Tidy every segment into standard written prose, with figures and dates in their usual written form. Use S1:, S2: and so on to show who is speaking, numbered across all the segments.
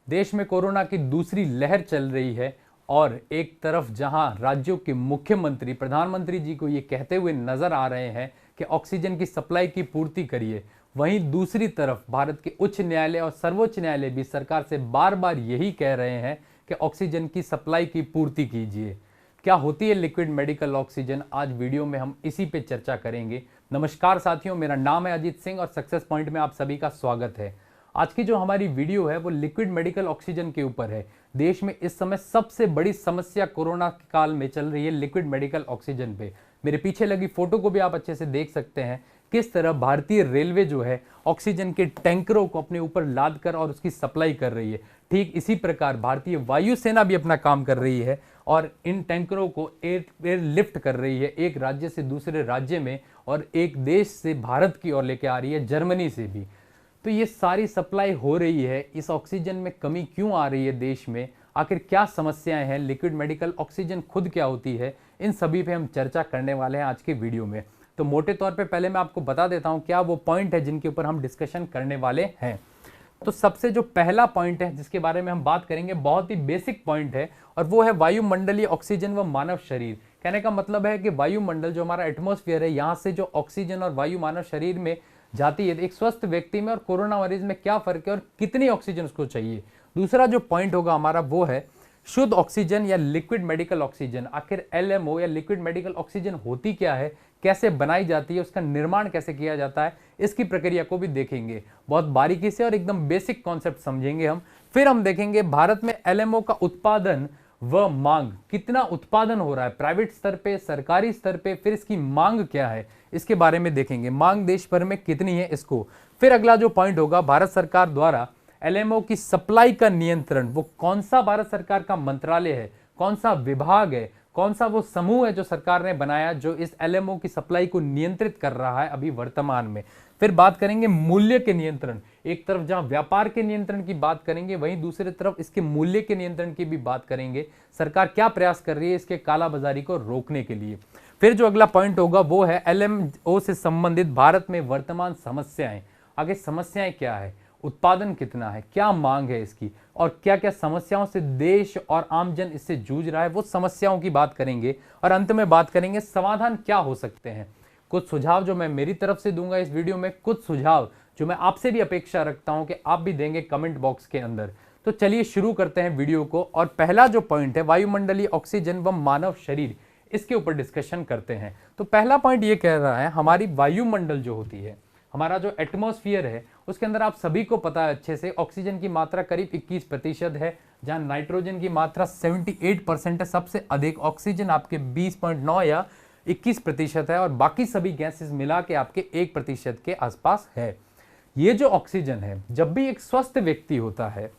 S1: देश में कोरोना की दूसरी लहर चल रही है और एक तरफ जहां राज्यों के मुख्यमंत्री प्रधानमंत्री जी को ये कहते हुए नजर आ रहे हैं कि ऑक्सीजन की सप्लाई की पूर्ति करिए, वहीं दूसरी तरफ भारत के उच्च न्यायालय और सर्वोच्च न्यायालय भी सरकार से बार बार यही कह रहे हैं कि ऑक्सीजन की सप्लाई की पूर्ति कीजिए। क्या होती है लिक्विड मेडिकल ऑक्सीजन, आज वीडियो में हम इसी पे चर्चा करेंगे। नमस्कार साथियों, मेरा नाम है अजीत सिंह और सक्सेस पॉइंट में आप सभी का स्वागत है। आज की जो हमारी वीडियो है वो लिक्विड मेडिकल ऑक्सीजन के ऊपर है। देश में इस समय सबसे बड़ी समस्या कोरोना काल में चल रही है लिक्विड मेडिकल ऑक्सीजन पे। मेरे पीछे लगी फोटो को भी आप अच्छे से देख सकते हैं किस तरह भारतीय रेलवे जो है ऑक्सीजन के टैंकरों को अपने ऊपर लाद कर और उसकी सप्लाई कर रही है। ठीक इसी प्रकार भारतीय वायुसेना भी अपना काम कर रही है और इन टैंकरों को एयर लिफ्ट कर रही है, एक राज्य से दूसरे राज्य में और एक देश से भारत की ओर लेके आ रही है, जर्मनी से भी। तो ये सारी सप्लाई हो रही है, इस ऑक्सीजन में कमी क्यों आ रही है देश में, आखिर क्या समस्याएं हैं, लिक्विड मेडिकल ऑक्सीजन खुद क्या होती है, इन सभी पे हम चर्चा करने वाले हैं आज के वीडियो में। तो मोटे तौर पे पहले मैं आपको बता देता हूं क्या वो पॉइंट है जिनके ऊपर हम डिस्कशन करने वाले हैं। तो सबसे जो पहला पॉइंट है जिसके बारे में हम बात करेंगे बहुत ही बेसिक पॉइंट है और वो है वायुमंडलीय ऑक्सीजन व मानव शरीर। कहने का मतलब है कि वायुमंडल जो हमारा एटमॉस्फेयर है, यहाँ से जो ऑक्सीजन और वायु मानव शरीर में जाती है, एक स्वस्थ व्यक्ति में और कोरोना मरीज में क्या फर्क है और कितनी ऑक्सीजन उसको चाहिए। दूसरा जो पॉइंट होगा हमारा वो है शुद्ध ऑक्सीजन या लिक्विड मेडिकल ऑक्सीजन। आखिर एलएमओ या लिक्विड मेडिकल ऑक्सीजन होती क्या है, कैसे बनाई जाती है, उसका निर्माण कैसे किया जाता है, इसकी प्रक्रिया को भी देखेंगे बहुत बारीकी से और एकदम बेसिक कॉन्सेप्ट समझेंगे हम। फिर हम देखेंगे भारत में एलएमओ का उत्पादन व मांग, कितना उत्पादन हो रहा है प्राइवेट स्तर पे, सरकारी स्तर पे, फिर इसकी मांग क्या है इसके बारे में देखेंगे। मांग देश भर में कितनी है इसको। फिर अगला जो पॉइंट होगा भारत सरकार द्वारा एलएमओ की सप्लाई का नियंत्रण, वो कौन सा भारत सरकार का मंत्रालय है, कौन सा विभाग है, कौन सा वो समूह है जो सरकार ने बनाया जो इस एलएमओ की सप्लाई को नियंत्रित कर रहा है अभी वर्तमान में। फिर बात करेंगे मूल्य के नियंत्रण, एक तरफ जहां व्यापार के नियंत्रण की बात करेंगे वहीं दूसरी तरफ इसके मूल्य के नियंत्रण की भी बात करेंगे। सरकार क्या प्रयास कर रही है इसके कालाबाजारी को रोकने के लिए। फिर जो अगला पॉइंट होगा वो है एलएमओ से संबंधित भारत में वर्तमान समस्याएं। आगे समस्याएं क्या है, उत्पादन कितना है, क्या मांग है इसकी और क्या क्या समस्याओं से देश और आमजन इससे जूझ रहा है, वो समस्याओं की बात करेंगे। और अंत में बात करेंगे समाधान क्या हो सकते हैं। कुछ सुझाव जो मैं मेरी तरफ से दूंगा इस वीडियो में, कुछ सुझाव जो मैं आपसे भी अपेक्षा रखता हूं कि आप भी देंगे कमेंट बॉक्स के अंदर। तो चलिए शुरू करते हैं वीडियो को और पहला जो पॉइंट है वायुमंडलीय ऑक्सीजन व मानव शरीर, इसके ऊपर डिस्कशन करते हैं। तो पहला पॉइंट ये कह रहा है हमारी वायुमंडल जो होती है, हमारा जो एटमॉस्फेयर है, उसके अंदर आप सभी को पता है अच्छे से ऑक्सीजन की मात्रा करीब 21% है, जहां नाइट्रोजन की मात्रा 78% है। सबसे अधिक ऑक्सीजन आपके 20.9 या 21% है और बाकी सभी गैसेस मिला के आपके 1% के आसपास है। ये जो ऑक्सीजन है, जब भी एक स्वस्थ व्यक्ति होता है,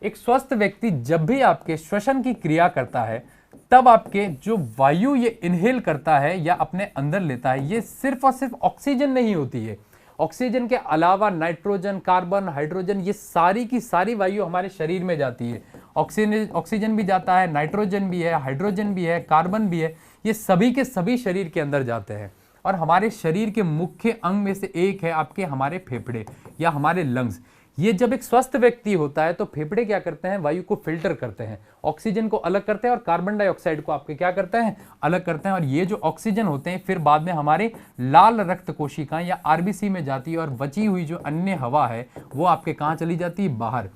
S1: एक स्वस्थ व्यक्ति जब भी आपके श्वसन की क्रिया करता है, तब आपके जो वायु ये इनहेल करता है या अपने अंदर लेता है, ये सिर्फ और सिर्फ ऑक्सीजन नहीं होती है। ऑक्सीजन के अलावा नाइट्रोजन, कार्बन, हाइड्रोजन, ये सारी की सारी वायु हमारे शरीर में जाती है। ऑक्सीजन भी जाता है, नाइट्रोजन भी है, हाइड्रोजन भी है, कार्बन भी है, ये सभी के सभी शरीर के अंदर जाते हैं। और हमारे शरीर के मुख्य अंग में से एक है आपके हमारे फेफड़े या हमारे लंग्स। ये जब एक स्वस्थ व्यक्ति होता है तो फेफड़े क्या करते हैं, वायु को फिल्टर करते हैं, ऑक्सीजन को अलग करते हैं और कार्बन डाइऑक्साइड को आपके क्या करते हैं, अलग करते हैं। और ये जो ऑक्सीजन होते हैं फिर बाद में हमारे लाल रक्त कोशिकाएं या आरबीसी में जाती है और बची हुई जो अन्य हवा है वो आपके कहाँ चली जाती है, बाहर।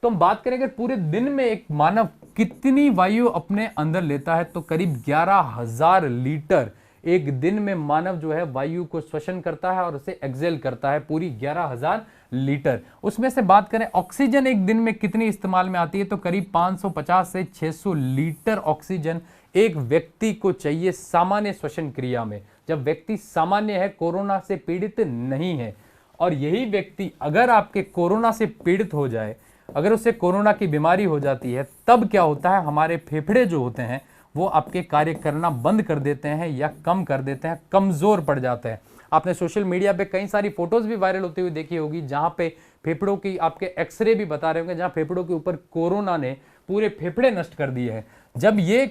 S1: तो हम बात करेंगे पूरे दिन में एक मानव कितनी वायु अपने अंदर लेता है, तो करीब 11,000 लीटर एक दिन में मानव जो है वायु को श्वसन करता है और उसे एक्सेल करता है, पूरी 11,000 लीटर। उसमें से बात करें ऑक्सीजन एक दिन में कितनी इस्तेमाल में आती है, तो करीब 550 से 600 लीटर ऑक्सीजन एक व्यक्ति को चाहिए सामान्य श्वसन क्रिया में, जब व्यक्ति सामान्य है, कोरोना से पीड़ित नहीं है। और यही व्यक्ति अगर आपके कोरोना से पीड़ित हो जाए, अगर उसे कोरोना की बीमारी हो जाती है, तब क्या होता है, हमारे फेफड़े जो होते हैं वो आपके कार्य करना बंद कर देते हैं या कम कर देते हैं, कमजोर पड़ जाते हैं। आपने सोशल मीडिया पे कई सारी फोटोज भी वायरल होती हुई देखी होगी जहां पे फेफड़ों की आपके एक्सरे भी बता रहे होंगे, जहां फेफड़ों के ऊपर कोरोना ने पूरे फेफड़े नष्ट कर दिए हैं। जब ये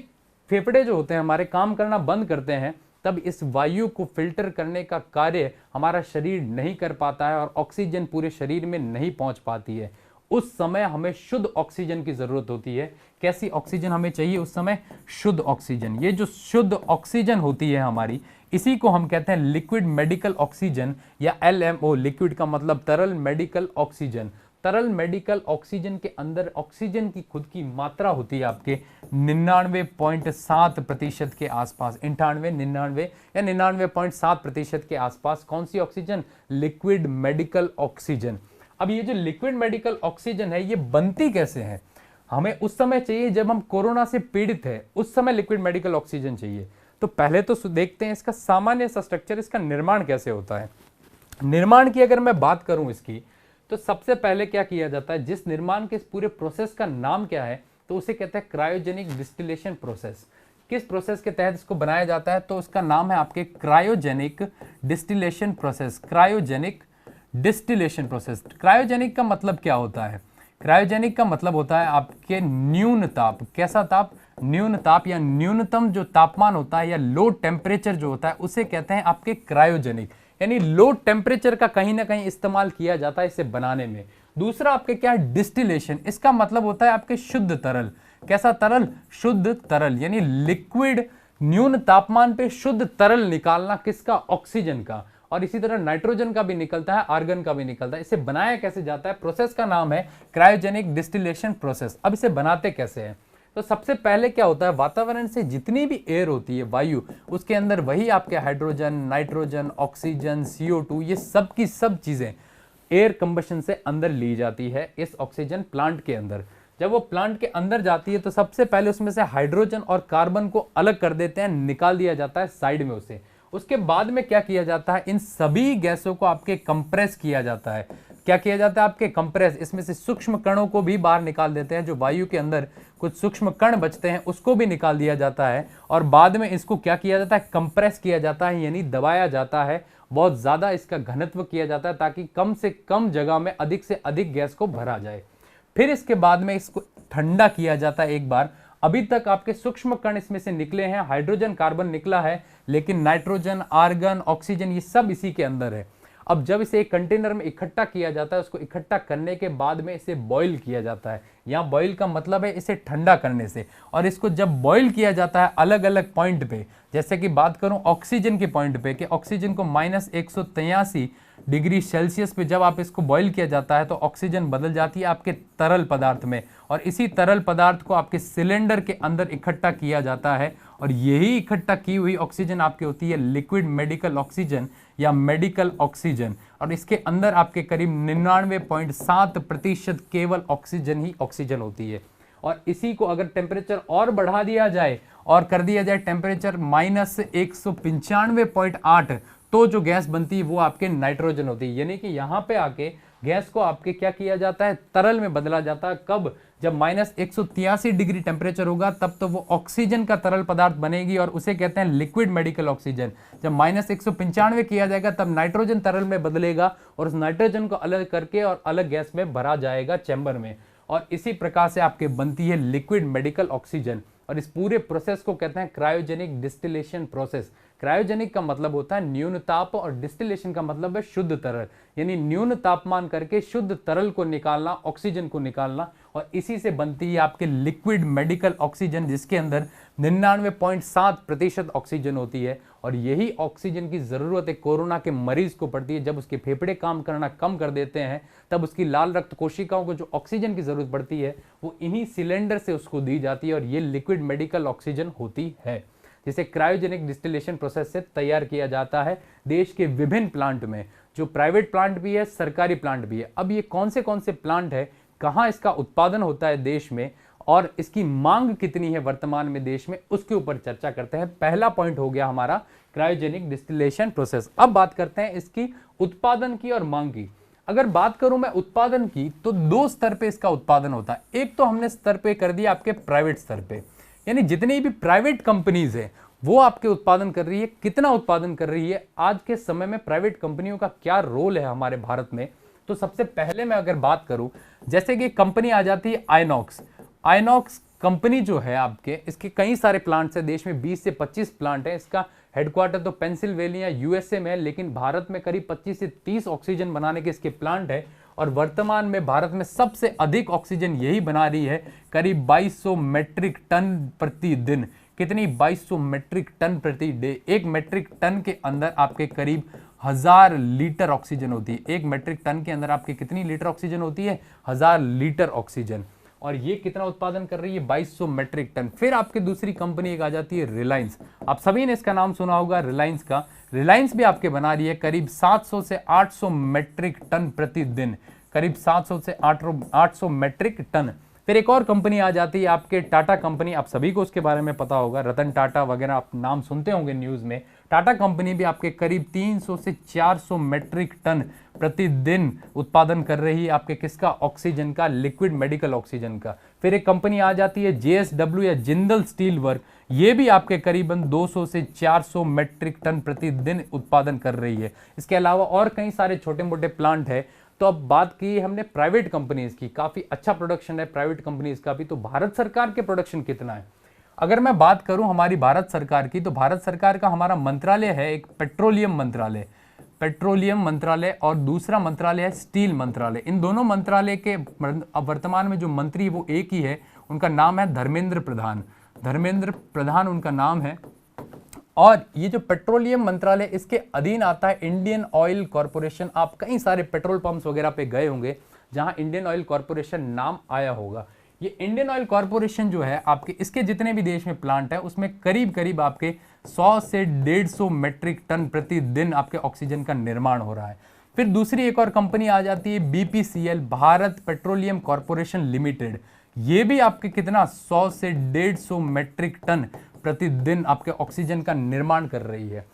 S1: फेफड़े जो होते हैं हमारे काम करना बंद करते हैं, तब इस वायु को फिल्टर करने का कार्य हमारा शरीर नहीं कर पाता है और ऑक्सीजन पूरे शरीर में नहीं पहुंच पाती है। उस समय हमें शुद्ध ऑक्सीजन की जरूरत होती है। कैसी ऑक्सीजन हमें चाहिए उस समय? शुद्ध ऑक्सीजन। ये जो शुद्ध ऑक्सीजन होती है हमारी, इसी को हम कहते हैं लिक्विड मेडिकल ऑक्सीजन या LMO। लिक्विड का मतलब तरल, मेडिकल ऑक्सीजन। तरल मेडिकल ऑक्सीजन के अंदर ऑक्सीजन की खुद की मात्रा होती है आपके 99.7% के आसपास, 98, 99 या 99.7% के आसपास। कौन सी ऑक्सीजन? Liquid medical oxygen. अब ये जो लिक्विड मेडिकल ऑक्सीजन है, ये बनती कैसे है? हमें उस समय चाहिए जब हम कोरोना से पीड़ित है, उस समय लिक्विड मेडिकल ऑक्सीजन चाहिए। तो पहले तो देखते हैं इसका सामान्य सा स्ट्रक्चर, इसका निर्माण कैसे होता है। निर्माण की अगर मैं बात करूं इसकी, तो सबसे पहले क्या किया जाता है, जिस निर्माण के इस पूरे प्रोसेस का नाम क्या है, तो उसे कहते हैं क्रायोजेनिक डिस्टिलेशन प्रोसेस। किस प्रोसेस के तहत इसको बनाया जाता है? तो उसका नाम है आपके cryogenic distillation process. Cryogenic distillation process. Cryogenic का मतलब क्या होता है? क्रायोजेनिक का मतलब होता है आपके न्यून ताप। कैसा ताप? न्यून ताप या न्यूनतम जो तापमान होता है या लो टेम्परेचर जो होता है, उसे कहते हैं आपके क्रायोजेनिक। यानी लो टेम्परेचर का कहीं ना कहीं इस्तेमाल किया जाता है इसे बनाने में। दूसरा आपके क्या है? डिस्टिलेशन। इसका मतलब होता है आपके शुद्ध तरल। कैसा तरल? शुद्ध तरल। यानी लिक्विड न्यून तापमान पे शुद्ध तरल निकालना, किसका? ऑक्सीजन का। और इसी तरह नाइट्रोजन का भी निकलता है, आर्गन का भी निकलता है। इसे बनाया कैसे जाता है? प्रोसेस का नाम है क्रायोजेनिक डिस्टिलेशन प्रोसेस। अब इसे बनाते कैसे हैं? तो सबसे पहले क्या होता है, वातावरण से जितनी भी एयर होती है, वायु, उसके अंदर वही आपके हाइड्रोजन, नाइट्रोजन, ऑक्सीजन, CO2, ये सब की सब चीजें एयर कंबशन से अंदर ली जाती है इस ऑक्सीजन प्लांट के अंदर। जब वो प्लांट के अंदर जाती है तो सबसे पहले उसमें से हाइड्रोजन और कार्बन को अलग कर देते हैं, निकाल दिया जाता है साइड में उसे। उसके बाद में क्या किया जाता है, इन सभी गैसों को आपके कंप्रेस किया जाता है। क्या किया जाता है? आपके कंप्रेस। इसमें से सूक्ष्म कणों को भी बाहर निकाल देते हैं, जो वायु के अंदर कुछ सूक्ष्म कण बचते हैं उसको भी निकाल दिया जाता है। और बाद में इसको क्या किया जाता है? कंप्रेस किया जाता है, यानी दबाया जाता है। बहुत ज्यादा इसका घनत्व किया जाता है ताकि कम से कम जगह में अधिक से अधिक गैस को भरा जाए। फिर इसके बाद में इसको ठंडा किया जाता है एक बार। अभी तक आपके सूक्ष्म कण इसमें से निकले हैं, हाइड्रोजन, कार्बन निकला है, लेकिन नाइट्रोजन, आर्गन, ऑक्सीजन, ये सब इसी के अंदर है। अब जब इसे एक कंटेनर में इकट्ठा किया जाता है, उसको इकट्ठा करने के बाद में इसे बॉईल किया जाता है। यहाँ बॉईल का मतलब है इसे ठंडा करने से। और इसको जब बॉईल किया जाता है अलग अलग पॉइंट पे, जैसे कि बात करूं ऑक्सीजन के पॉइंट पे, कि ऑक्सीजन को -183 डिग्री सेल्सियस पे जब आप इसको बॉईल किया जाता है तो ऑक्सीजन बदल जाती है आपके तरल पदार्थ में, और इसी तरल पदार्थ को आपके सिलेंडर के अंदर इकट्ठा किया जाता है। और यही इकट्ठा की हुई ऑक्सीजन आपकी होती है लिक्विड मेडिकल ऑक्सीजन या मेडिकल ऑक्सीजन। और इसके अंदर आपके करीब 99.7% केवल ऑक्सीजन ही ऑक्सीजन होती है। और इसी को अगर टेम्परेचर और बढ़ा दिया जाए और कर दिया जाए टेम्परेचर -195.8, तो जो गैस बनती है वो आपके नाइट्रोजन होती है। यानी कि यहाँ पे आके गैस को आपके क्या किया जाता है? तरल में बदला जाता है। कब? जब -183 डिग्री टेम्परेचर होगा तब तो वो ऑक्सीजन का तरल पदार्थ बनेगी और उसे कहते हैं लिक्विड मेडिकल ऑक्सीजन। जब -195 किया जाएगा तब नाइट्रोजन तरल में बदलेगा और उस नाइट्रोजन को अलग करके और अलग गैस में भरा जाएगा चैम्बर में। और इसी प्रकार से आपके बनती है लिक्विड मेडिकल ऑक्सीजन। और इस पूरे प्रोसेस को कहते हैं क्रायोजेनिक डिस्टिलेशन प्रोसेस। क्रायोजेनिक का मतलब होता है न्यून ताप और डिस्टिलेशन का मतलब है शुद्ध तरल, यानी न्यून तापमान करके शुद्ध तरल को निकालना, ऑक्सीजन को निकालना। और इसी से बनती है आपके लिक्विड मेडिकल ऑक्सीजन, जिसके अंदर 99.7% ऑक्सीजन होती है। और यही ऑक्सीजन की जरूरत एक कोरोना के मरीज को पड़ती है। जब उसके फेफड़े काम करना कम कर देते हैं तब उसकी लाल रक्त कोशिकाओं को जो ऑक्सीजन की जरूरत पड़ती है वो इन्हीं सिलेंडर से उसको दी जाती है। और ये लिक्विड मेडिकल ऑक्सीजन होती है, जिसे क्रायोजेनिक डिस्टिलेशन प्रोसेस से तैयार किया जाता है देश के विभिन्न प्लांट में, जो प्राइवेट प्लांट भी है, सरकारी प्लांट भी है। अब ये कौन से प्लांट है, कहाँ इसका उत्पादन होता है देश में, और इसकी मांग कितनी है वर्तमान में देश में, उसके ऊपर चर्चा करते हैं। पहला पॉइंट हो गया हमारा क्रायोजेनिक डिस्टिलेशन प्रोसेस। अब बात करते हैं इसकी उत्पादन की और मांग की। अगर बात करूं मैं उत्पादन की, तो दो स्तर पे इसका उत्पादन होता है। एक तो हमने स्तर पे कर दिया आपके प्राइवेट स्तर पे, यानी जितनी भी प्राइवेट कंपनीज है वो आपके उत्पादन कर रही है। कितना उत्पादन कर रही है? आज के समय में प्राइवेट कंपनियों का क्या रोल है हमारे भारत में, तो सबसे पहले मैं अगर बात करूं, जैसे कि कंपनी आ जाती है आइनॉक्स। आइनॉक्स कंपनी जो है आपके, इसके कई सारे प्लांट्स है देश में, 20 से 25 प्लांट है। इसका हेडक्वार्टर तो पेंसिल्वेनिया USA में है, लेकिन भारत में करीब 25 से 30 ऑक्सीजन बनाने के इसके प्लांट है। और वर्तमान में भारत में सबसे अधिक ऑक्सीजन यही बना रही है, करीब 2200 मेट्रिक टन प्रतिदिन। कितनी? 2200 मेट्रिक टन प्रति डे। एक मेट्रिक टन के अंदर आपके करीब 1000 लीटर ऑक्सीजन होती है। एक मेट्रिक टन के अंदर आपके कितनी लीटर ऑक्सीजन होती है? 1000 लीटर ऑक्सीजन। और ये कितना उत्पादन कर रही है? 2200 मेट्रिक टन। फिर आपकी दूसरी कंपनी एक आ जाती है रिलायंस। आप सभी ने इसका नाम सुना होगा, रिलायंस का। रिलायंस भी आपके बना रही है करीब 700 से 800 मेट्रिक टन प्रतिदिन, करीब 700 से 800 मेट्रिक टन। फिर एक और कंपनी आ जाती है आपके टाटा कंपनी। आप सभी को उसके बारे में पता होगा, रतन टाटा वगैरह आप नाम सुनते होंगे न्यूज में। टाटा कंपनी भी आपके करीब 300 से 400 मेट्रिक टन प्रतिदिन उत्पादन कर रही है आपके किसका? ऑक्सीजन का, लिक्विड मेडिकल ऑक्सीजन का। फिर एक कंपनी आ जाती है JSW या जिंदल स्टील वर्क। ये भी आपके करीबन 200 से 400 मेट्रिक टन प्रतिदिन उत्पादन कर रही है। इसके अलावा और कई सारे छोटे मोटे प्लांट है। तो अब बात की हमने प्राइवेट कंपनीज की, काफी अच्छा प्रोडक्शन है प्राइवेट कंपनीज का भी। तो भारत सरकार के प्रोडक्शन कितना है? अगर मैं बात करूं हमारी भारत सरकार की, तो भारत सरकार का हमारा मंत्रालय है एक पेट्रोलियम मंत्रालय, पेट्रोलियम मंत्रालय, और दूसरा मंत्रालय है स्टील मंत्रालय। इन दोनों मंत्रालय के वर्तमान में जो मंत्री वो एक ही है, उनका नाम है धर्मेंद्र प्रधान। धर्मेंद्र प्रधान उनका नाम है। और ये जो पेट्रोलियम मंत्रालय, इसके अधीन आता है इंडियन ऑयल कॉर्पोरेशन। आप कई सारे पेट्रोल पंप्स वगैरह पे गए होंगे जहां इंडियन ऑयल कॉर्पोरेशन नाम आया होगा। ये इंडियन ऑयल कॉर्पोरेशन जो है आपके, इसके जितने भी देश में प्लांट है उसमें करीब करीब आपके 100 से 150 मेट्रिक टन प्रतिदिन आपके ऑक्सीजन का निर्माण हो रहा है। फिर दूसरी एक और कंपनी आ जाती है BPCL, Bharat petroleum corporation limited. ये भी आपके कितना? 100 से 150 मेट्रिक टन प्रतिदिन आपके ऑक्सीजन का निर्माण कर रही है।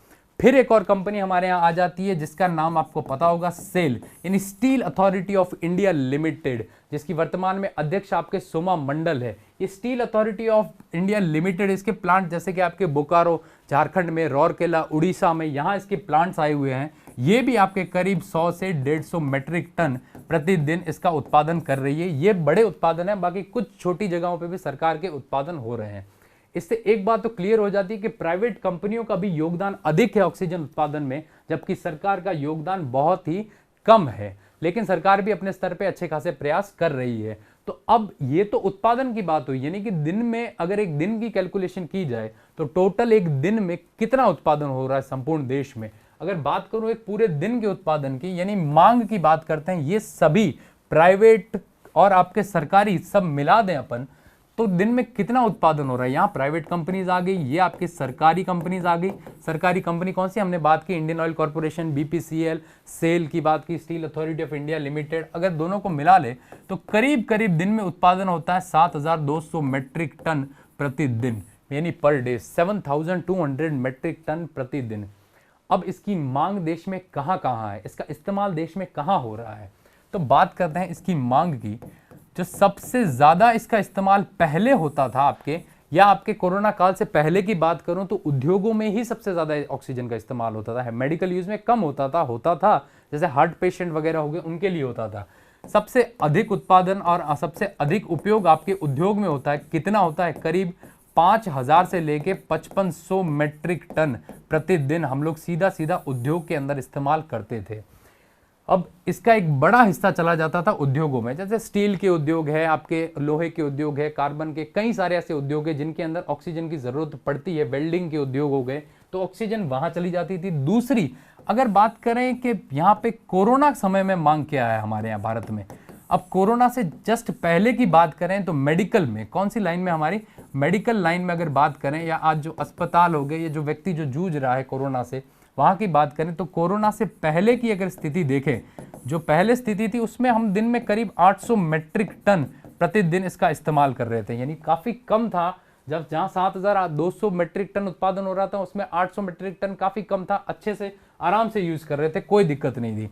S1: फिर एक और कंपनी हमारे यहाँ आ जाती है जिसका नाम आपको पता होगा, सेल यानी steel authority of India limited, जिसकी वर्तमान में अध्यक्ष आपके सोमा मंडल है। ये steel authority of India limited, इसके प्लांट जैसे कि आपके बोकारो झारखंड में, रौरकेला उड़ीसा में, यहाँ इसके प्लांट्स आए हुए हैं। ये भी आपके करीब 100 से 150 मेट्रिक टन प्रतिदिन इसका उत्पादन कर रही है। ये बड़े उत्पादन है, बाकी कुछ छोटी जगहों पर भी सरकार के उत्पादन हो रहे हैं। इससे एक बात तो क्लियर हो जाती है कि प्राइवेट कंपनियों का भी योगदान अधिक है ऑक्सीजन उत्पादन में, जबकि सरकार का योगदान बहुत ही कम है। लेकिन सरकार भी अपने स्तर पे अच्छे खासे प्रयास कर रही है। तो अब ये तो उत्पादन की बात हुई, यानी कि दिन में अगर एक दिन की कैलकुलेशन की जाए तो टोटल एक दिन में कितना उत्पादन हो रहा है संपूर्ण देश में। अगर बात करूं एक पूरे दिन के उत्पादन की, यानी मांग की बात करते हैं, ये सभी प्राइवेट और आपके सरकारी सब मिला दें अपन, तो दिन में कितना उत्पादन हो रहा है। यहाँ प्राइवेट कंपनीज आ गई, ये आपकी सरकारी कंपनीज आ गई। सरकारी कंपनी कौन सी? हमने बात की Indian oil corporation, BPCL, SAIL की बात की, steel authority of India limited. अगर दोनों को मिला ले तो करीब करीब दिन में उत्पादन होता है 7200 मेट्रिक टन प्रतिदिन, यानी पर डे 7200 मेट्रिक टन प्रतिदिन। अब इसकी मांग देश में कहाँ कहाँ है, इसका इस्तेमाल देश में कहाँ हो रहा है, तो बात करते हैं इसकी मांग की। जो सबसे ज्यादा इसका इस्तेमाल पहले होता था आपके, या आपके कोरोना काल से पहले की बात करूं तो उद्योगों में ही सबसे ज्यादा ऑक्सीजन का इस्तेमाल होता था। मेडिकल यूज में कम होता था जैसे हार्ट पेशेंट वगैरह हो गए, उनके लिए होता था। सबसे अधिक उत्पादन और सबसे अधिक उपयोग आपके उद्योग में होता है। कितना होता है? करीब 5000 से लेके 5500 मेट्रिक टन प्रतिदिन हम लोग सीधा सीधा उद्योग के अंदर इस्तेमाल करते थे। अब इसका एक बड़ा हिस्सा चला जाता था उद्योगों में, जैसे स्टील के उद्योग है, आपके लोहे के उद्योग है, कार्बन के, कई सारे ऐसे उद्योग है जिनके अंदर ऑक्सीजन की जरूरत पड़ती है। वेल्डिंग के उद्योग हो गए, तो ऑक्सीजन वहां चली जाती थी। दूसरी अगर बात करें कि यहाँ पे कोरोना समय में मांग क्या है हमारे यहाँ भारत में, अब कोरोना से जस्ट पहले की बात करें तो मेडिकल में, कौन सी लाइन में? हमारी मेडिकल लाइन में अगर बात करें, या आज जो अस्पताल हो गए, ये जो व्यक्ति जो जूझ रहा है कोरोना से, वहां की बात करें तो कोरोना से पहले की अगर स्थिति देखें, जो पहले स्थिति थी उसमें हम दिन में करीब 800 मेट्रिक टन प्रतिदिन इसका इस्तेमाल कर रहे थे, यानी काफी कम था। जब जहां 7200 मेट्रिक टन उत्पादन हो रहा था उसमें 800 मेट्रिक टन काफी कम था, अच्छे से आराम से यूज कर रहे थे, कोई दिक्कत नहीं थी।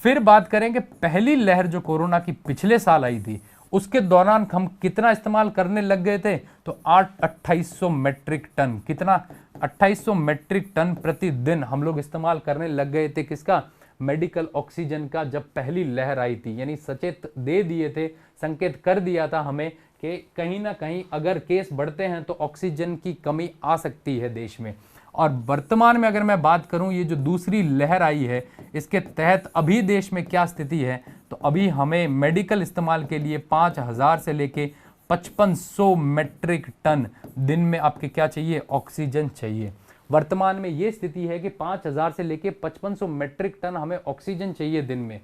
S1: फिर बात करें कि पहली लहर जो कोरोना की पिछले साल आई थी, उसके दौरान हम कितना इस्तेमाल करने लग गए थे, तो 2800 मेट्रिक टन, कितना? 2800 मेट्रिक टन प्रतिदिन हम लोग इस्तेमाल करने लग गए थे। किसका? मेडिकल ऑक्सीजन का, जब पहली लहर आई थी। यानी सचेत दे दिए थे, संकेत कर दिया था हमें कि कहीं ना कहीं अगर केस बढ़ते हैं तो ऑक्सीजन की कमी आ सकती है देश में। और वर्तमान में अगर मैं बात करूं, ये जो दूसरी लहर आई है इसके तहत अभी देश में क्या स्थिति है, तो अभी हमें मेडिकल इस्तेमाल के लिए 5000 से लेके 5500 मेट्रिक टन दिन में आपके क्या चाहिए, ऑक्सीजन चाहिए। वर्तमान में ये स्थिति है कि 5000 से लेके 5500 मेट्रिक टन हमें ऑक्सीजन चाहिए दिन में।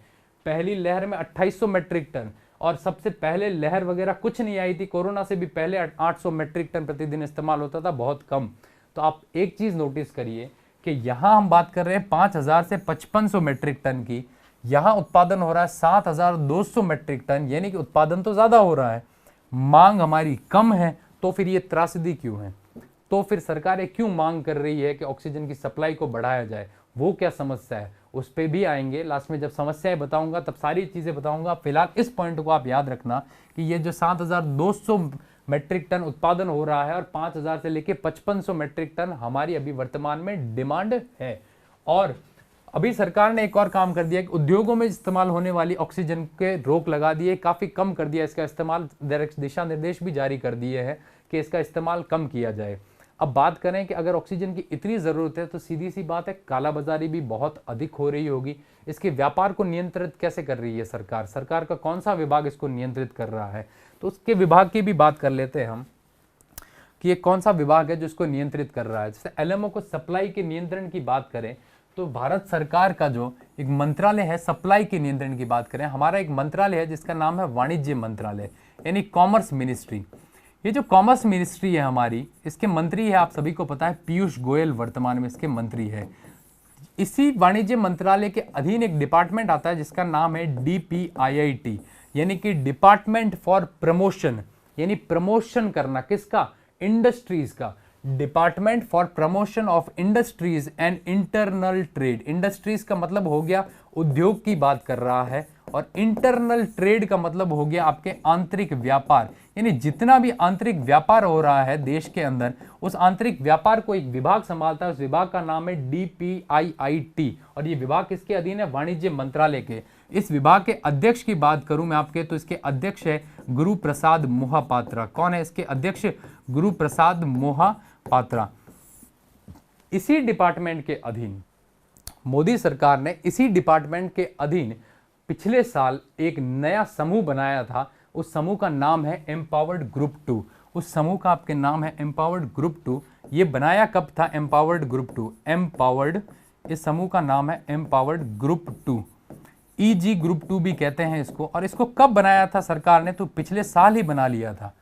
S1: पहली लहर में 2800 मेट्रिक टन, और सबसे पहले लहर वगैरह कुछ नहीं आई थी, कोरोना से भी पहले 800 मेट्रिक टन प्रतिदिन इस्तेमाल होता था, बहुत कम। तो आप एक चीज नोटिस करिए कि यहां हम बात कर रहे हैं 5000 से 5500 मेट्रिक टन की, यहां उत्पादन हो रहा है 7200 मेट्रिक टन, यानी कि उत्पादन तो ज्यादा हो रहा है, मांग हमारी कम है। तो फिर ये त्रासदी क्यों है? तो फिर सरकारें क्यों मांग कर रही है कि ऑक्सीजन की सप्लाई को बढ़ाया जाए? वो क्या समस्या है, उस पर भी आएंगे। लास्ट में जब समस्याएं बताऊंगा तब सारी चीजें बताऊंगा। फिलहाल इस पॉइंट को आप याद रखना कि ये जो 7200 मेट्रिक टन उत्पादन हो रहा है और 5000 से लेके 5500 मेट्रिक टन हमारी अभी वर्तमान में डिमांड है। और अभी सरकार ने एक और काम कर दिया कि उद्योगों में इस्तेमाल होने वाली ऑक्सीजन के रोक लगा दिए, काफी कम कर दिया इसका इस्तेमाल, दिशा निर्देश भी जारी कर दिए हैं कि इसका इस्तेमाल कम किया जाए। अब बात करें कि अगर ऑक्सीजन की इतनी जरूरत है तो सीधी सी बात है, कालाबाजारी भी बहुत अधिक हो रही होगी। इसके व्यापार को नियंत्रित कैसे कर रही है सरकार? सरकार का कौन सा विभाग इसको नियंत्रित कर रहा है? तो उसके विभाग की भी बात कर लेते हैं हम कि ये कौन सा विभाग है जो इसको नियंत्रित कर रहा है। जैसे एलएमओ को सप्लाई के नियंत्रण की बात करें तो भारत सरकार का जो एक मंत्रालय है, सप्लाई के नियंत्रण की बात करें, हमारा एक मंत्रालय है जिसका नाम है वाणिज्य मंत्रालय, यानी कॉमर्स मिनिस्ट्री। ये जो कॉमर्स मिनिस्ट्री है हमारी, इसके मंत्री है, आप सभी को पता है, पीयूष गोयल वर्तमान में इसके मंत्री है। इसी वाणिज्य मंत्रालय के अधीन एक डिपार्टमेंट आता है जिसका नाम है DPIIT, यानी कि डिपार्टमेंट फॉर प्रमोशन, यानी प्रमोशन करना किसका, इंडस्ट्रीज का, department for promotion of industries and internal trade. Industries का मतलब हो गया उद्योग की बात कर रहा है, और इंटरनल ट्रेड का मतलब हो गया आपके आंतरिक व्यापार, यानी जितना भी आंतरिक व्यापार हो रहा है देश के अंदर, उस आंतरिक व्यापार को एक विभाग संभालता है। उस विभाग का नाम है DPIIT, और ये विभाग किसके अधीन है, वाणिज्य मंत्रालय के। इस विभाग के अध्यक्ष की बात करूं मैं आपके, तो इसके अध्यक्ष है गुरु प्रसाद मोहापात्रा। कौन है इसके अध्यक्ष? गुरु प्रसाद मोहापात्रा। इसी डिपार्टमेंट के अधीन मोदी सरकार ने इसी डिपार्टमेंट के अधीन पिछले साल एक नया समूह बनाया था। उस समूह का नाम है एम्पावर्ड ग्रुप 2। उस समूह का आपके नाम है एम्पावर्ड ग्रुप 2। ये बनाया कब था एम्पावर्ड ग्रुप 2? एम्पावर्ड, इस समूह का नाम है एम्पावर्ड ग्रुप 2, EG ग्रुप 2 भी कहते हैं इसको। और इसको कब बनाया था सरकार ने? तो पिछले साल ही बना लिया था।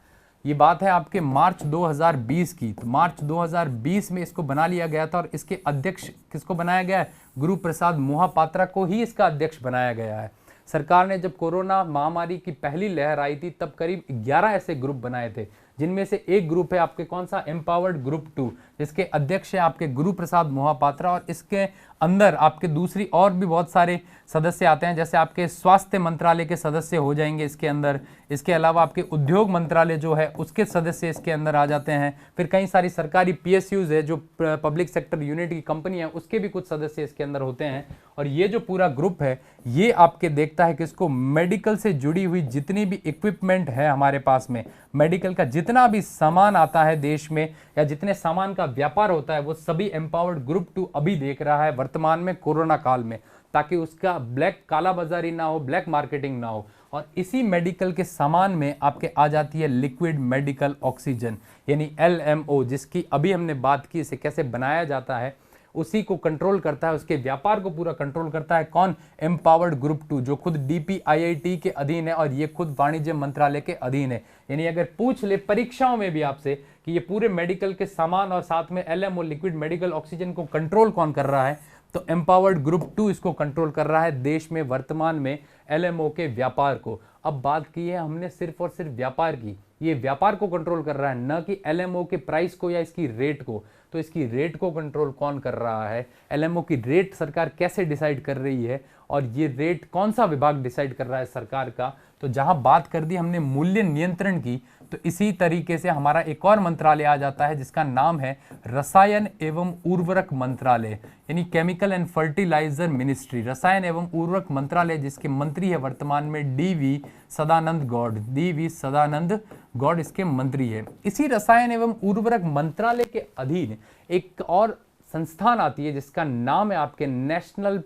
S1: ये बात है आपके मार्च 2020 की। तो मार्च 2020 में इसको बना लिया गया था, और इसके अध्यक्ष किसको बनाया गया है? गुरु प्रसाद मोहापात्रा को ही इसका अध्यक्ष बनाया गया है। सरकार ने जब कोरोना महामारी की पहली लहर आई थी तब करीब 11 ऐसे ग्रुप बनाए थे, जिनमें से एक ग्रुप है आपके कौन सा, एम्पावर्ड ग्रुप 2, जिसके अध्यक्ष है आपके गुरु प्रसाद मोहापात्रा। और इसके अंदर आपके दूसरी और भी बहुत सारे सदस्य आते हैं, जैसे आपके स्वास्थ्य मंत्रालय के सदस्य हो जाएंगे इसके अंदर। इसके अलावा आपके उद्योग मंत्रालय जो है उसके सदस्य इसके अंदर आ जाते हैं। फिर कई सारी सरकारी PSUs है, जो पब्लिक सेक्टर यूनिट की कंपनी है, उसके भी कुछ सदस्य इसके अंदर होते हैं। और ये जो पूरा ग्रुप है ये आपके देखता है किसको, मेडिकल से जुड़ी हुई जितनी भी इक्विपमेंट है हमारे पास में, मेडिकल का जितना भी सामान आता है देश में, या जितने सामान का व्यापार होता है, वो सभी एम्पावर्ड ग्रुप 2 अभी देख रहा है वर्तमान में कोरोना काल में, ताकि उसका ब्लैक कालाबाजारी ना हो, ब्लैक मार्केटिंग ना हो। और इसी मेडिकल के सामान में आपके आ जाती है लिक्विड मेडिकल ऑक्सीजन, यानी LMO, जिसकी अभी हमने बात की, इसे कैसे बनाया जाता है, उसी को कंट्रोल करता है, उसके व्यापार को पूरा कंट्रोल करता है कौन, एम्पावर्ड ग्रुप 2, जो खुद DPIIT के अधीन है, और ये खुद वाणिज्य मंत्रालय के अधीन है। यानी अगर पूछ ले परीक्षाओं में भी आपसे कि ये पूरे मेडिकल के सामान और साथ में LMO लिक्विड मेडिकल ऑक्सीजन को कंट्रोल कौन कर रहा है, तो एम्पावर्ड ग्रुप 2 इसको कंट्रोल कर रहा है देश में वर्तमान में LMO के व्यापार को। अब बात की है हमने सिर्फ और सिर्फ व्यापार की, ये व्यापार को कंट्रोल कर रहा है, न कि LMO के प्राइस को या इसकी रेट को। तो इसकी रेट को कंट्रोल कौन कर रहा है, LMO की रेट सरकार कैसे डिसाइड कर रही है, और ये रेट कौन सा विभाग डिसाइड कर रहा है सरकार का। तो जहां बात कर दी हमने मूल्य नियंत्रण की, तो इसी तरीके से हमारा एक और मंत्रालय आ जाता है जिसका नाम है रसायन एवं उर्वरक मंत्रालय, यानी केमिकल एंड फर्टिलाइजर मिनिस्ट्री। रसायन एवं उर्वरक मंत्रालय, जिसके मंत्री है वर्तमान में DV सदानंद गौड़। DV सदानंद गौड़ इसके मंत्री है। इसी रसायन एवं उर्वरक मंत्रालय के अधीन एक और संस्थान आती है जिसका नाम है आपके नेशनल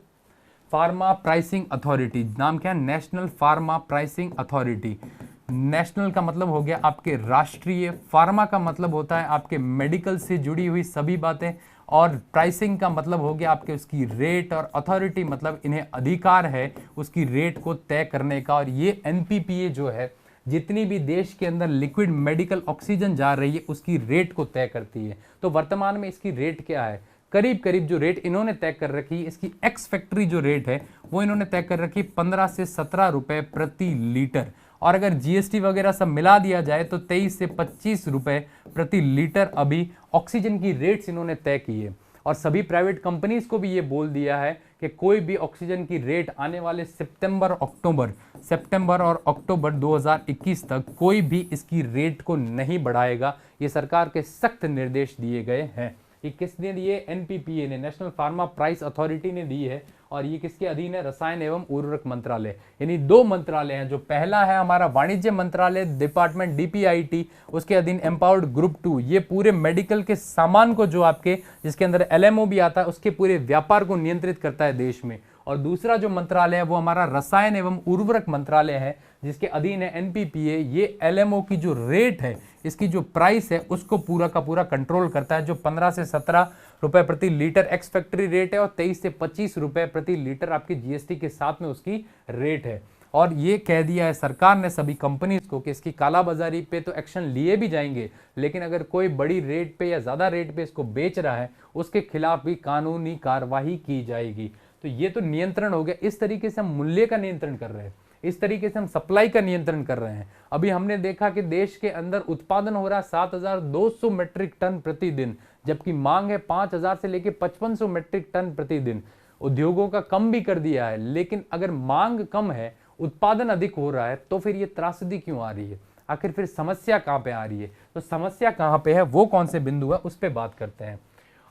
S1: फार्मा प्राइसिंग अथॉरिटी। नाम क्या है? National pharma pricing authority. National का मतलब हो गया आपके राष्ट्रीय, फार्मा का मतलब होता है आपके मेडिकल से जुड़ी हुई सभी बातें, और प्राइसिंग का मतलब हो गया आपके उसकी रेट, और अथॉरिटी मतलब इन्हें अधिकार है उसकी रेट को तय करने का। और ये एनपीपीए जो है जितनी भी देश के अंदर लिक्विड मेडिकल ऑक्सीजन जा रही है उसकी रेट को तय करती है। तो वर्तमान में इसकी रेट क्या है? करीब करीब जो रेट इन्होंने तय कर रखी है, इसकी एक्स फैक्ट्री जो रेट है वो इन्होंने तय कर रखी 15 से 17 रुपए प्रति लीटर, और अगर जीएसटी वगैरह सब मिला दिया जाए तो 23 से 25 रुपए प्रति लीटर अभी ऑक्सीजन की रेट्स इन्होंने तय की है। और सभी प्राइवेट कंपनीज को भी ये बोल दिया है कि कोई भी ऑक्सीजन की रेट आने वाले सितंबर और अक्टूबर 2021 तक कोई भी इसकी रेट को नहीं बढ़ाएगा। ये सरकार के सख्त निर्देश दिए गए हैं। ये किसने दिए? एनपीपीए ने, नेशनल फार्मा प्राइस अथॉरिटी ने दी है। और ये किसके अधीन है? रसायन एवं उर्वरक मंत्रालय। यानी दो मंत्रालय हैं, जो पहला है हमारा वाणिज्य मंत्रालय डिपार्टमेंट डीपीआईटी, उसके अधीन एम्पावर्ड ग्रुप 2, ये पूरे मेडिकल के सामान को जो आपके जिसके अंदर एलएमओ भी आता है उसके पूरे व्यापार को नियंत्रित करता है देश में। और दूसरा जो मंत्रालय है वो हमारा रसायन एवं उर्वरक मंत्रालय है जिसके अधीन है एनपीपीए। ये एलएमओ की जो रेट है, इसकी जो प्राइस है उसको पूरा का पूरा कंट्रोल करता है, जो 15 से 17 रुपए प्रति लीटर एक्स फैक्ट्री रेट है और 23 से 25 रुपए प्रति लीटर आपकी जीएसटी के साथ में उसकी रेट है। और ये कह दिया है सरकार ने सभी कंपनीज को कि इसकी कालाबाजारी पे तो एक्शन लिए भी जाएंगे, लेकिन अगर कोई बड़ी रेट पे या ज्यादा रेट पे इसको बेच रहा है उसके खिलाफ भी कानूनी कार्रवाई की जाएगी। तो ये तो नियंत्रण हो गया। इस तरीके से हम मूल्य का नियंत्रण कर रहे हैं, इस तरीके से हम सप्लाई का नियंत्रण कर रहे हैं। अभी हमने देखा कि देश के अंदर उत्पादन हो रहा है 7200 मेट्रिक टन प्रतिदिन, जबकि मांग है 5000 से लेकर 5500 मेट्रिक टन प्रतिदिन। उद्योगों का कम भी कर दिया है, लेकिन अगर मांग कम है, उत्पादन अधिक हो रहा है, तो फिर ये त्रासदी क्यों आ रही है? आखिर फिर समस्या कहां पे आ रही है? तो समस्या कहां पे है, वो कौन से बिंदु है, उस पर बात करते हैं।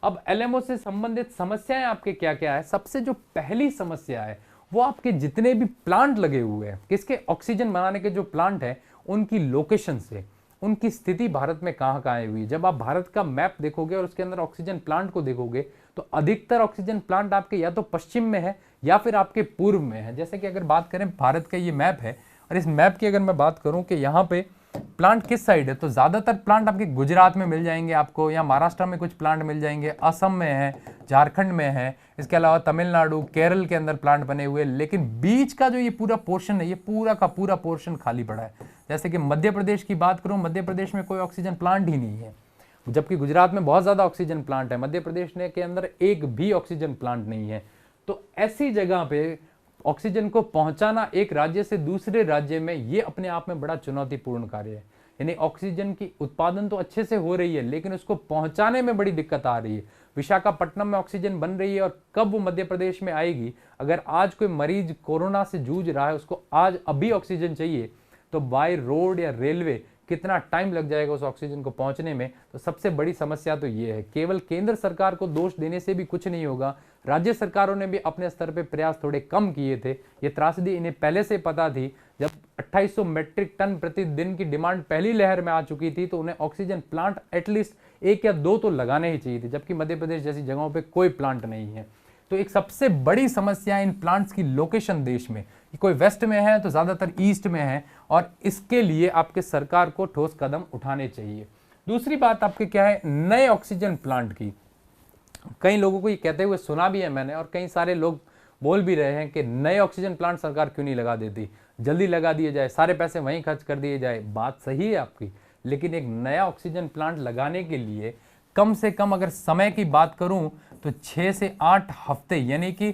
S1: अब एलएमओ से संबंधित समस्याएं आपके क्या क्या है? सबसे जो पहली समस्या है वो आपके जितने भी प्लांट लगे हुए हैं, किसके? ऑक्सीजन बनाने के जो प्लांट हैं उनकी लोकेशन से, उनकी स्थिति भारत में कहां कहां हुई है। जब आप भारत का मैप देखोगे और उसके अंदर ऑक्सीजन प्लांट को देखोगे तो अधिकतर ऑक्सीजन प्लांट आपके या तो पश्चिम में है या फिर आपके पूर्व में है। जैसे कि अगर बात करें, भारत का ये मैप है और इस मैप की अगर मैं बात करूं कि यहाँ पे प्लांट किस साइड है, तो ज्यादातर प्लांट आपके गुजरात में मिल जाएंगे आपको, या महाराष्ट्र में कुछ प्लांट मिल जाएंगे, असम में है, झारखंड में है, इसके अलावा तमिलनाडु, केरल के अंदर प्लांट बने हुए। लेकिन बीच का जो ये पूरा पोर्शन है, ये पूरा का पूरा पोर्शन खाली पड़ा है। जैसे कि मध्य प्रदेश की बात करूं, मध्य प्रदेश में कोई ऑक्सीजन प्लांट ही नहीं है, जबकि गुजरात में बहुत ज्यादा ऑक्सीजन प्लांट है, मध्य प्रदेश के अंदर एक भी ऑक्सीजन प्लांट नहीं है। तो ऐसी जगह पे ऑक्सीजन को पहुंचाना एक राज्य से दूसरे राज्य में, ये अपने आप में बड़ा चुनौतीपूर्ण कार्य है। यानी ऑक्सीजन की उत्पादन तो अच्छे से हो रही है, लेकिन उसको पहुंचाने में बड़ी दिक्कत आ रही है। विशाखापट्टनम में ऑक्सीजन बन रही है और कब वो मध्य प्रदेश में आएगी? अगर आज कोई मरीज कोरोना से जूझ रहा है, उसको आज अभी ऑक्सीजन चाहिए, तो बाय रोड या रेलवे कितना टाइम लग जाएगा उस ऑक्सीजन को पहुंचने में? तो सबसे बड़ी समस्या तो ये है। केवल केंद्र सरकार को दोष देने से भी कुछ नहीं होगा, राज्य सरकारों ने भी अपने स्तर पे प्रयास थोड़े कम किए थे। ये त्रासदी इन्हें पहले से पता थी। जब 2800 मेट्रिक टन प्रतिदिन की डिमांड पहली लहर में आ चुकी थी, तो उन्हें ऑक्सीजन प्लांट एटलीस्ट 1 या 2 तो लगाने ही चाहिए थे, जबकि मध्य प्रदेश जैसी जगहों पे कोई प्लांट नहीं है। तो एक सबसे बड़ी समस्या इन प्लांट्स की लोकेशन देश में, कि कोई वेस्ट में है तो ज्यादातर ईस्ट में है, और इसके लिए आपके सरकार को ठोस कदम उठाने चाहिए। दूसरी बात आपके क्या है? नए ऑक्सीजन प्लांट की। कई लोगों को ये कहते हुए सुना भी है मैंने, और कई सारे लोग बोल भी रहे हैं कि नए ऑक्सीजन प्लांट सरकार क्यों नहीं लगा देती, जल्दी लगा दिए जाए, सारे पैसे वहीं खर्च कर दिए जाए। बात सही है आपकी, लेकिन एक नया ऑक्सीजन प्लांट लगाने के लिए कम से कम अगर समय की बात करूं तो 6 से 8 हफ्ते, यानी कि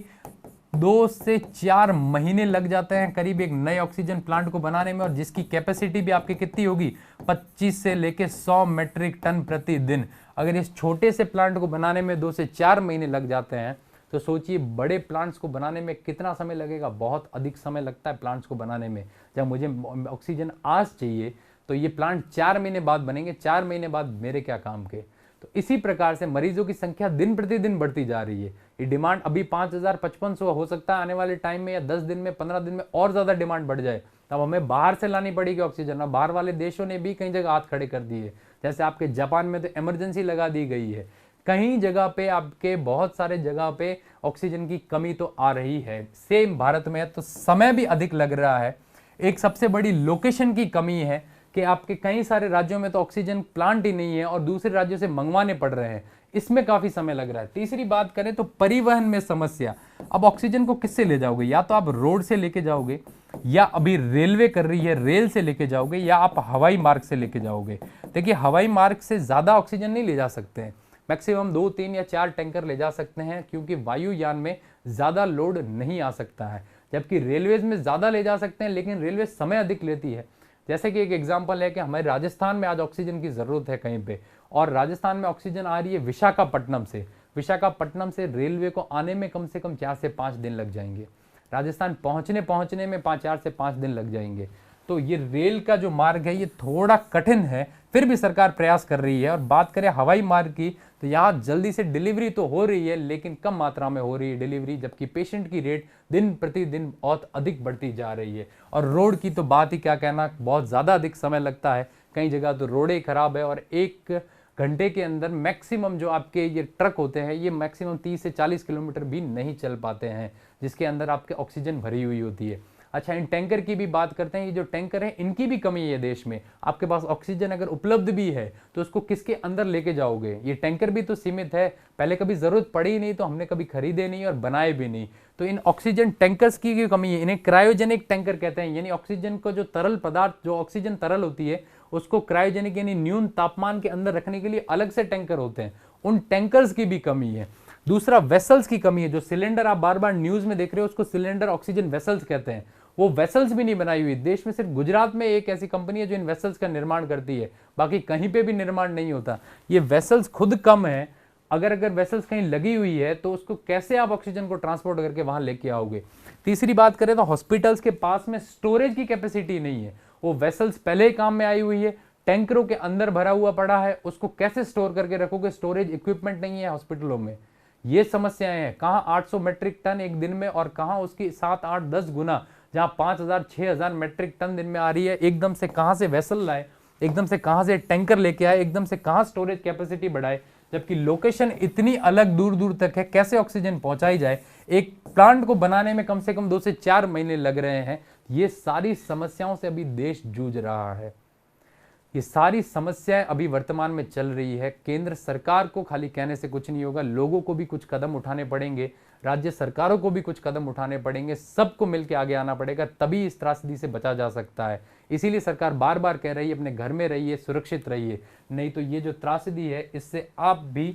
S1: 2 से 4 महीने लग जाते हैं करीब एक नए ऑक्सीजन प्लांट को बनाने में, और जिसकी कैपेसिटी भी आपकी कितनी होगी? 25 से लेके 100 मेट्रिक टन प्रतिदिन। अगर इस छोटे से प्लांट को बनाने में 2 से 4 महीने लग जाते हैं, तो सोचिए बड़े प्लांट्स को बनाने में कितना समय लगेगा। बहुत अधिक समय लगता है प्लांट्स को बनाने में। जब मुझे ऑक्सीजन आज चाहिए तो ये प्लांट 4 महीने बाद बनेंगे, 4 महीने बाद मेरे क्या काम के। तो इसी प्रकार से मरीजों की संख्या दिन प्रतिदिन बढ़ती जा रही है। ये डिमांड अभी 5000-5500 हो सकता है, आने वाले टाइम में या 10 दिन में, 15 दिन में और ज्यादा डिमांड बढ़ जाए, तब हमें बाहर से लानी पड़ेगी ऑक्सीजन। और बाहर वाले देशों ने भी कई जगह हाथ खड़े कर दिए, जैसे आपके जापान में तो इमरजेंसी लगा दी गई है कहीं जगह पे आपके बहुत सारे जगह पे ऑक्सीजन की कमी तो आ रही है। सेम भारत में है तो समय भी अधिक लग रहा है। एक सबसे बड़ी लोकेशन की कमी है कि आपके कई सारे राज्यों में तो ऑक्सीजन प्लांट ही नहीं है और दूसरे राज्यों से मंगवाने पड़ रहे हैं, इसमें काफी समय लग रहा है। तीसरी बात करें तो परिवहन में समस्या। अब ऑक्सीजन को किससे ले जाओगे? या तो आप रोड से लेके जाओगे, या अभी रेलवे कर रही है रेल से लेके जाओगे, या आप हवाई मार्ग से लेके जाओगे। देखिए हवाई मार्ग से ज्यादा ऑक्सीजन नहीं ले जा सकते हैं, मैक्सिमम 2, 3 या 4 टैंकर ले जा सकते हैं, क्योंकि वायुयान में ज्यादा लोड नहीं आ सकता है। जबकि रेलवेज में ज्यादा ले जा सकते हैं, लेकिन रेलवे समय अधिक लेती है। जैसे कि एक एग्जांपल है कि हमारे राजस्थान में आज ऑक्सीजन की जरूरत है कहीं पे, और राजस्थान में ऑक्सीजन आ रही है विशाखापट्टनम से। विशाखापट्टनम से रेलवे को आने में कम से कम 4 से 5 दिन लग जाएंगे, राजस्थान पहुंचने में 4 से 5 दिन लग जाएंगे। तो ये रेल का जो मार्ग है ये थोड़ा कठिन है, फिर भी सरकार प्रयास कर रही है। और बात करें हवाई मार्ग की, तो यहाँ जल्दी से डिलीवरी तो हो रही है, लेकिन कम मात्रा में हो रही है डिलीवरी, जबकि पेशेंट की रेट दिन प्रतिदिन बहुत अधिक बढ़ती जा रही है। और रोड की तो बात ही क्या कहना, बहुत ज़्यादा अधिक समय लगता है। कई जगह तो रोडें खराब है, और 1 घंटे के अंदर मैक्सिमम जो आपके ये ट्रक होते हैं ये मैक्सिमम 30 से 40 किलोमीटर भी नहीं चल पाते हैं, जिसके अंदर आपके ऑक्सीजन भरी हुई होती है। अच्छा, इन टैंकर की भी बात करते हैं। ये जो टैंकर है इनकी भी कमी है देश में। आपके पास ऑक्सीजन अगर उपलब्ध भी है तो उसको किसके अंदर लेके जाओगे? ये टैंकर भी तो सीमित है, पहले कभी जरूरत पड़ी ही नहीं तो हमने कभी खरीदे नहीं और बनाए भी नहीं। तो इन ऑक्सीजन टैंकर्स की भी कमी है। इन्हें क्रायोजेनिक टैंकर कहते हैं, यानी ऑक्सीजन को जो तरल पदार्थ, जो ऑक्सीजन तरल होती है उसको क्रायोजेनिक यानी न्यून तापमान के अंदर रखने के लिए अलग से टैंकर होते हैं, उन टैंकर्स की भी कमी है। दूसरा, वेसल्स की कमी है। जो सिलेंडर आप बार बार न्यूज में देख रहे हो उसको सिलेंडर ऑक्सीजन वेसल्स कहते हैं, वो वेसल्स भी नहीं बनाई हुई। देश में सिर्फ गुजरात में एक ऐसी कंपनी है जो इन वेसल्स का निर्माण करती है, बाकी कहीं पे भी निर्माण नहीं होता। ये वेसल्स खुद कम है। अगर वेसल्स कहीं लगी हुई है तो उसको कैसे आप ऑक्सीजन को ट्रांसपोर्ट करके वहां लेके आओगे? तीसरी बात करें तो हॉस्पिटल्स के पास में स्टोरेज की कैपेसिटी नहीं है। वो वेसल्स पहले ही काम में आई हुई है, टैंकरों के अंदर भरा हुआ पड़ा है, उसको कैसे स्टोर करके रखोगे? स्टोरेज इक्विपमेंट नहीं है हॉस्पिटलों में। ये समस्याएं हैं। कहां 800 मैट्रिक टन एक दिन में, और कहां उसकी 7, 8, 10 गुना, जहां 5000, 6000 मैट्रिक टन दिन में आ रही है। एकदम से कहां से वेसल लाए, एकदम से कहां से टैंकर लेके आए, एकदम से कहां स्टोरेज कैपेसिटी बढ़ाए, जबकि लोकेशन इतनी अलग दूर दूर तक है। कैसे ऑक्सीजन पहुंचाई जाए? एक प्लांट को बनाने में कम से कम 2 से 4 महीने लग रहे हैं। ये सारी समस्याओं से अभी देश जूझ रहा है। ये सारी समस्याएं अभी वर्तमान में चल रही है। केंद्र सरकार को खाली कहने से कुछ नहीं होगा, लोगों को भी कुछ कदम उठाने पड़ेंगे, राज्य सरकारों को भी कुछ कदम उठाने पड़ेंगे, सबको मिलकर आगे आना पड़ेगा, तभी इस त्रासदी से बचा जा सकता है। इसीलिए सरकार बार बार कह रही है अपने घर में रहिए, सुरक्षित रहिए, नहीं तो ये जो त्रासदी है इससे आप भी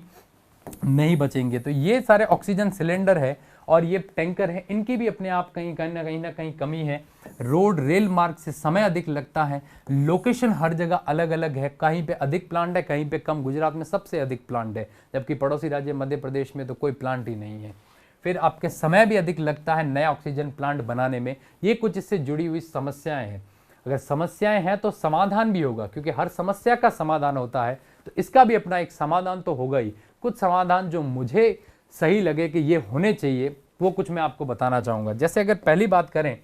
S1: नहीं बचेंगे। तो ये सारे ऑक्सीजन सिलेंडर है और ये टैंकर है, इनकी भी अपने आप कहीं ना कहीं कमी है। रोड रेल मार्ग से समय अधिक लगता है, लोकेशन हर जगह अलग अलग है, कहीं पे अधिक प्लांट है, कहीं पे कम। गुजरात में सबसे अधिक प्लांट है, जबकि पड़ोसी राज्य मध्य प्रदेश में तो कोई प्लांट ही नहीं है। फिर आपके समय भी अधिक लगता है नया ऑक्सीजन प्लांट बनाने में। ये कुछ इससे जुड़ी हुई समस्याएं हैं। अगर समस्याएं हैं तो समाधान भी होगा, क्योंकि हर समस्या का समाधान होता है, तो इसका भी अपना एक समाधान तो होगा ही। कुछ समाधान जो मुझे सही लगे कि ये होने चाहिए, वो कुछ मैं आपको बताना चाहूंगा। जैसे अगर पहली बात करें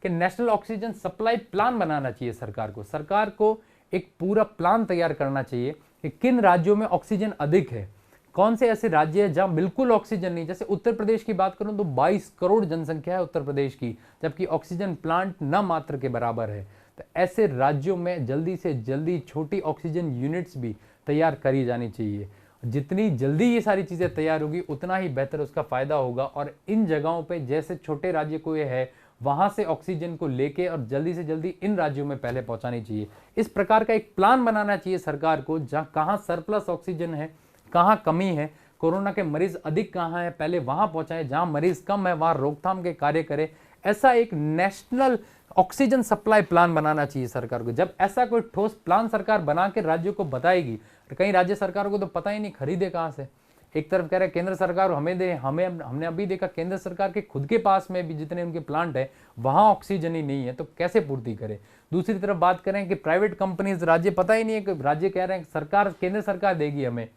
S1: कि नेशनल ऑक्सीजन सप्लाई प्लान बनाना चाहिए सरकार को एक पूरा प्लान तैयार करना चाहिए कि किन राज्यों में ऑक्सीजन अधिक है, कौन से ऐसे राज्य है जहां बिल्कुल ऑक्सीजन नहीं। जैसे उत्तर प्रदेश की बात करूं तो 22 करोड़ जनसंख्या है उत्तर प्रदेश की, जबकि ऑक्सीजन प्लांट न मात्र के बराबर है। तो ऐसे राज्यों में जल्दी से जल्दी छोटी ऑक्सीजन यूनिट्स भी तैयार करी जानी चाहिए। जितनी जल्दी ये सारी चीजें तैयार होगी उतना ही बेहतर उसका फायदा होगा। और इन जगहों पे जैसे छोटे राज्य को ये है, वहां से ऑक्सीजन को लेके और जल्दी से जल्दी इन राज्यों में पहले पहुंचानी चाहिए। इस प्रकार का एक प्लान बनाना चाहिए सरकार को, जहां कहां सरप्लस ऑक्सीजन है, कहां कमी है, कोरोना के मरीज अधिक कहां है, पहले वहां पहुंचाए, जहां मरीज कम है वहां रोकथाम के कार्य करे। ऐसा एक नेशनल ऑक्सीजन सप्लाई प्लान बनाना चाहिए सरकार को। जब ऐसा कोई ठोस प्लान सरकार बना के राज्यों को बताएगी, तो कई राज्य सरकारों को तो पता ही नहीं खरीदे कहां से। एक तरफ कह रहे केंद्र सरकार हमें दे, हमने अभी देखा केंद्र सरकार के खुद के पास में भी जितने उनके प्लांट है वहां ऑक्सीजन ही नहीं है, तो कैसे पूर्ति करे। दूसरी तरफ बात करें कि प्राइवेट कंपनीज, राज्य पता ही नहीं है कि राज्य कह रहे हैं सरकार, केंद्र सरकार देगी हमें।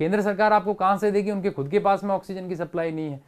S1: केंद्र सरकार आपको कहां से देगी? उनके खुद के पास में ऑक्सीजन की सप्लाई नहीं है।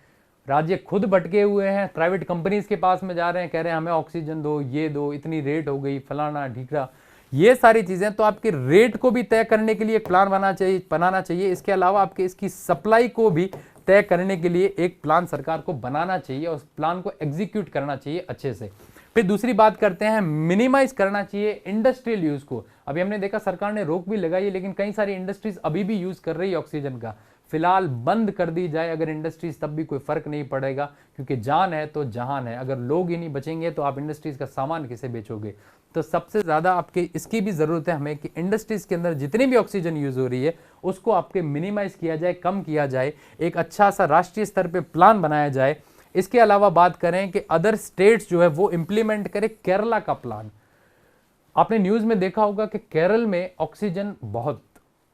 S1: राज्य खुद भटके हुए हैं, प्राइवेट कंपनीज के पास में जा रहे हैं, कह रहे हैं हमें ऑक्सीजन दो, ये दो, इतनी रेट हो गई, फलाना ढीकरा। ये सारी चीजें तो आपके रेट को भी तय करने के लिए एक प्लान बनाना चाहिए। इसके अलावा आपके इसकी सप्लाई को भी तय करने के लिए एक प्लान सरकार को बनाना चाहिए और उस प्लान को एग्जीक्यूट करना चाहिए अच्छे से। फिर दूसरी बात करते हैं, मिनिमाइज करना चाहिए इंडस्ट्रियल यूज को। अभी हमने देखा सरकार ने रोक भी लगाई है, लेकिन कई सारी इंडस्ट्रीज अभी भी यूज कर रही है ऑक्सीजन का। फिलहाल बंद कर दी जाए अगर इंडस्ट्रीज, तब भी कोई फर्क नहीं पड़ेगा, क्योंकि जान है तो जहान है। अगर लोग ही नहीं बचेंगे तो आप इंडस्ट्रीज का सामान कैसे बेचोगे। तो सबसे ज्यादा आपके इसकी भी जरूरत है हमें कि इंडस्ट्रीज के अंदर जितनी भी ऑक्सीजन यूज हो रही है उसको आपके मिनिमाइज किया जाए, कम किया जाए, एक अच्छा सा राष्ट्रीय स्तर पे प्लान बनाया जाए। इसके अलावा बात करें कि अदर स्टेट्स जो है वो इंप्लीमेंट करें केरला का प्लान। आपने न्यूज में देखा होगा कि केरल में ऑक्सीजन बहुत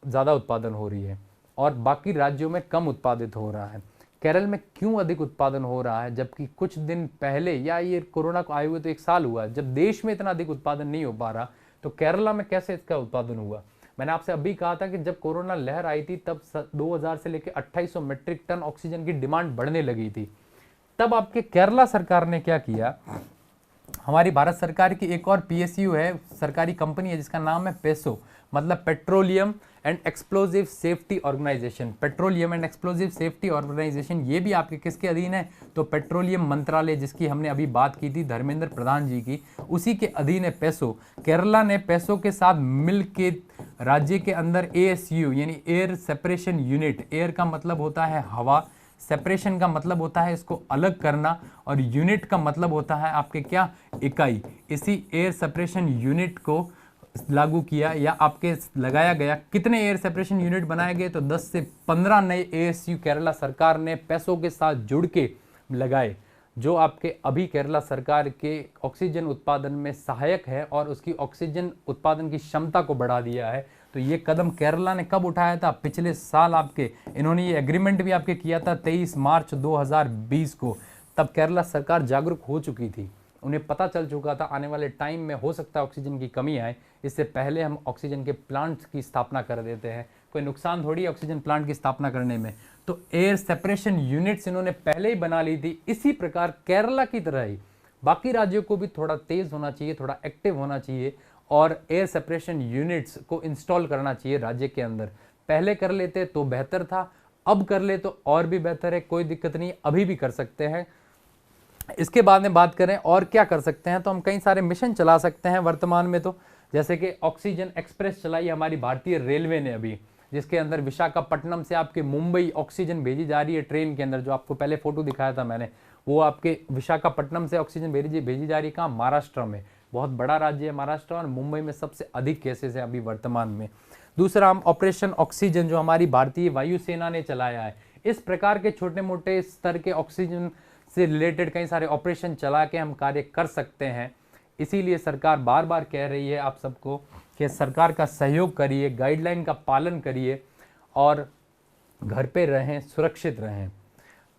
S1: ज्यादा उत्पादन हो रही है और बाकी राज्यों में कम उत्पादित हो रहा है। केरल में क्यों अधिक उत्पादन हो रहा है, जबकि कुछ दिन पहले, या ये कोरोना को आए हुए तो 1 साल हुआ, जब देश में इतना अधिक उत्पादन नहीं हो पा रहा, तो केरला में कैसे इसका उत्पादन हुआ। मैंने आपसे अभी कहा था कि जब कोरोना लहर आई थी तब 2000 से लेकर 2800 मीट्रिक टन ऑक्सीजन की डिमांड बढ़ने लगी थी। तब आपके केरला सरकार ने क्या किया, हमारी भारत सरकार की एक और पीएसयू है, सरकारी कंपनी है जिसका नाम है पेसो, मतलब petroleum and explosive safety organisation. Petroleum and explosive safety organisation ये भी आपके किसके अधीन है, तो पेट्रोलियम मंत्रालय, जिसकी हमने अभी बात की थी धर्मेंद्र प्रधान जी की, उसी के अधीन है पेसो। केरला ने पेसो के साथ मिल के राज्य के अंदर एएसयू यानी एयर सेपरेशन यूनिट, एयर का मतलब होता है हवा, सेपरेशन का मतलब होता है इसको अलग करना, और यूनिट का मतलब होता है आपके क्या, इकाई। इसी एयर सेपरेशन यूनिट को लागू किया या आपके लगाया गया। कितने एयर सेपरेशन यूनिट बनाए गए, तो 10 से 15 नए एएसयू केरला सरकार ने पैसों के साथ जुड़ के लगाए, जो आपके अभी केरला सरकार के ऑक्सीजन उत्पादन में सहायक है और उसकी ऑक्सीजन उत्पादन की क्षमता को बढ़ा दिया है। तो ये कदम केरला ने कब उठाया था, पिछले साल आपके इन्होंने ये एग्रीमेंट भी आपके किया था 23 मार्च 2020 को। तब केरला सरकार जागरूक हो चुकी थी, उन्हें पता चल चुका था आने वाले टाइम में हो सकता है ऑक्सीजन की कमी आए, इससे पहले हम ऑक्सीजन के प्लांट्स की स्थापना कर देते हैं। कोई नुकसान थोड़ी है ऑक्सीजन प्लांट की स्थापना करने में। तो एयर सेपरेशन यूनिट्स इन्होंने पहले ही बना ली थी। इसी प्रकार केरला की तरह ही बाकी राज्यों को भी थोड़ा तेज होना चाहिए, थोड़ा एक्टिव होना चाहिए और एयर सेपरेशन यूनिट्स को इंस्टॉल करना चाहिए राज्य के अंदर। पहले कर लेते तो बेहतर था, अब कर ले तो और भी बेहतर है, कोई दिक्कत नहीं, अभी भी कर सकते हैं। इसके बाद में बात करें और क्या कर सकते हैं, तो हम कई सारे मिशन चला सकते हैं वर्तमान में। तो जैसे कि ऑक्सीजन एक्सप्रेस चलाई हमारी भारतीय रेलवे ने अभी, जिसके अंदर विशाखापट्टनम से आपके मुंबई ऑक्सीजन भेजी जा रही है ट्रेन के अंदर। जो आपको पहले फोटो दिखाया था मैंने, वो आपके विशाखापट्टनम से ऑक्सीजन भेजी जा रही है। कहाँ, महाराष्ट्र में। बहुत बड़ा राज्य है महाराष्ट्र, और मुंबई में सबसे अधिक केसेस है अभी वर्तमान में। दूसरा, हम ऑपरेशन ऑक्सीजन जो हमारी भारतीय वायुसेना ने चलाया है। इस प्रकार के छोटे मोटे स्तर के ऑक्सीजन से रिलेटेड कई सारे ऑपरेशन चला के हम कार्य कर सकते हैं। इसीलिए सरकार बार बार कह रही है आप सबको कि सरकार का सहयोग करिए, गाइडलाइन का पालन करिए और घर पे रहें, सुरक्षित रहें।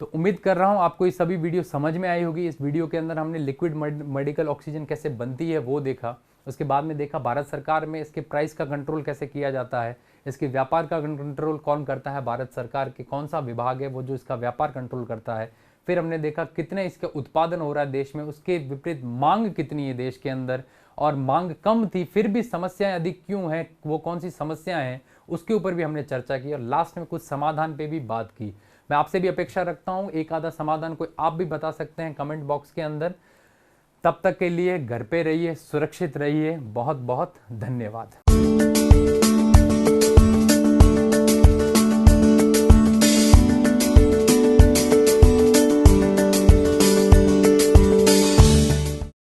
S1: तो उम्मीद कर रहा हूं आपको ये सभी वीडियो समझ में आई होगी। इस वीडियो के अंदर हमने लिक्विड मेडिकल ऑक्सीजन कैसे बनती है वो देखा, उसके बाद में देखा भारत सरकार में इसके प्राइस का कंट्रोल कैसे किया जाता है, इसके व्यापार का कंट्रोल कौन करता है, भारत सरकार के कौन सा विभाग है वो जो इसका व्यापार कंट्रोल करता है। फिर हमने देखा कितने इसका उत्पादन हो रहा है देश में, उसके विपरीत मांग कितनी है देश के अंदर, और मांग कम थी फिर भी समस्याएं अधिक क्यों हैं, वो कौन सी समस्याएं हैं, उसके ऊपर भी हमने चर्चा की, और लास्ट में कुछ समाधान पे भी बात की। मैं आपसे भी अपेक्षा रखता हूं एक आधा समाधान कोई आप भी बता सकते हैं कमेंट बॉक्स के अंदर। तब तक के लिए घर पे रहिए, सुरक्षित रहिए। बहुत बहुत धन्यवाद।